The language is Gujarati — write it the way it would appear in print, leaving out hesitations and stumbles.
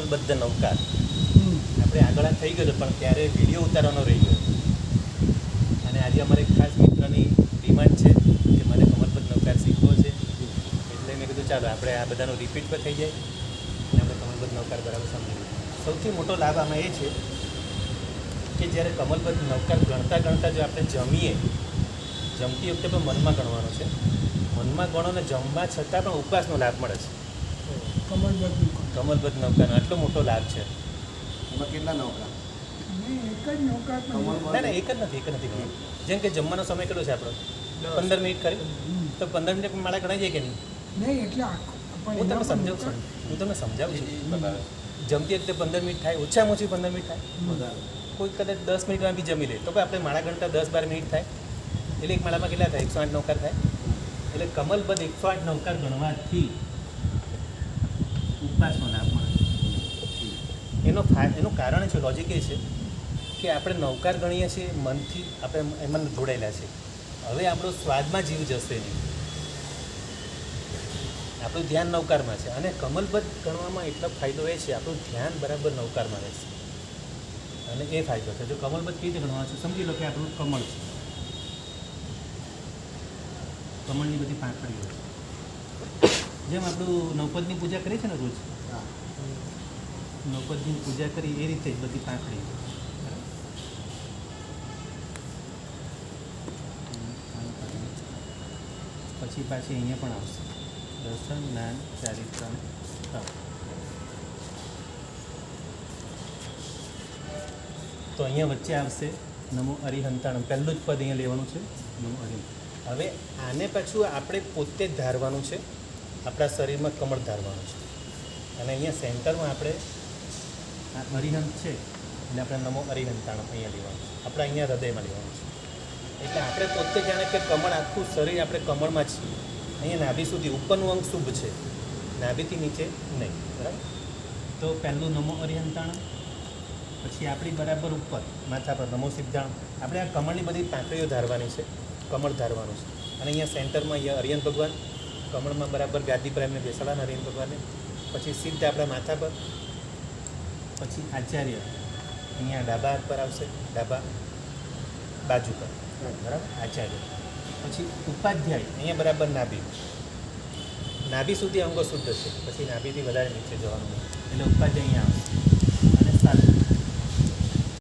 કમલબદ્ધ નૌકાર આપણે આગળ થઈ ગયો પણ ત્યારે વિડીયો ઉતારવાનો રહી ગયો અને આજે અમારે ખાસ મિત્રની ડિમાન્ડ છે કે મારે કમલબદ્ધ નૌકાર શીખવો છે એટલે મેં કીધું ચાલો આપણે આ બધાનું રિપીટ પર થઈ જાય અને આપણે કમલબદ્ધ નૌકાર બરાબર સમજી લઈએ. સૌથી મોટો લાભ આમાં એ છે કે જ્યારે કમલબદ્ધ નૌકાર ગણતા ગણતા જો આપણે જમતી વખતે પણ મનમાં ગણવાનો છે. મનમાં ગણો ને જમવા છતાં પણ ઉપવાસનો લાભ મળે છે. કમલબદ્ધ નૌકાનો આટલો મોટો લાભ છે. એમાં કેટલા નૌકા? ના એક જ નથી. જેમ કે જમવાનો સમય કેટલો છે આપણો 15 મિનિટ કરી તો 15 મિનિટ માળા ગણાઈ જાય કે નહીં? હું તમને સમજાવું છું. જમતી વખતે 15 મિનિટ થાય, ઓછામાં ઓછી 15 મિનિટ થાય. કોઈ કદાચ 10 મિનિટમાં બી જમી લે તો આપણે માળા ગણતા 10-12 મિનિટ થાય એટલે એક માળામાં કેટલા થાય? 108 નૌકાર થાય. એટલે કમલબદ્ધ 108 નૌકાર ગણવાથી ઉપવાસનો લાભ મળે. એનું કારણ છે, લોજિક એ છે કે આપણે નૌકાર ગણીએ છીએ મનથી, આપણે એમાં જોડાયેલા છે. હવે આપણો સ્વાદમાં જીવ જશે નહીં, આપણું ધ્યાન નૌકારમાં છે. અને કમલબદ્ધ ગણવામાં એટલો ફાયદો એ છે આપણું ધ્યાન બરાબર નૌકારમાં રહેશે અને એ ફાયદો છે. જો કમલબદ્ધ કેવી રીતે ગણવાનું છે સમજી લો કે આપણું કમળ છે, કમળની બધી પાંખડીઓ છે. જેમ આપણું નવપદની પૂજા કરીએ છીએ ને રોજ, નવપદની પૂજા કરી એ રીતે જ બધી પાંખડી. પછી પાછી અહીંયા પણ આવશે દર્શન, જ્ઞાન, ચારિત્ર અને તપ. તો અહીંયા વચ્ચે આવશે નમો અરિહંતાણમ. પહેલું જ પદ અહીંયા લેવાનું છે, નમો અરિહંત. હવે આને પાછું આપણે પોતે જ ધારવાનું છે, આપણા શરીરમાં કમળ ધારવાનું છે. અને અહીંયા સેન્ટરમાં આપણે આ અરિહંત છે એટલે આપણે નમો અરિહંતાણમ અહીંયા લેવાનું છે, આપણે અહીંયા હૃદયમાં લેવાનું છે. એટલે આપણે પોતે જાણે કે કમળ, આખું શરીર આપણે કમળમાં છીએ. અહીંયા નાભી સુધી ઉપરનું અંગ શુભ છે, નાભીથી નીચે નહીં, બરાબર. તો પહેલું નમો અરિહંતાણમ, પછી આપણી બરાબર ઉપર માથા પર નમો સિદ્ધાણમ. આપણે આ કમળની બધી પાંખડીઓ ધારવાની છે, કમળ ધારવાનું છે. અને અહીંયા સેન્ટરમાં અહીંયા અરિહંત ભગવાન, કમળમાં બરાબર ગાદી પર એમને બેસાડવાના અરિહંત ભગવાનને. પછી સિદ્ધ આપણા માથા પર, પછી આચાર્ય અહીંયા ડાબા હાથ પર આવશે, ડાબા બાજુ પર, બરાબર આચાર્ય. પછી ઉપાધ્યાય અહીંયા બરાબર નાભી સુધી અંગો શુદ્ધ છે, પછી નાભીથી વધારે નીચે જવાનું નહીં એટલે ઉપાધ્યાય અહીંયા આવશે. અને સાધુ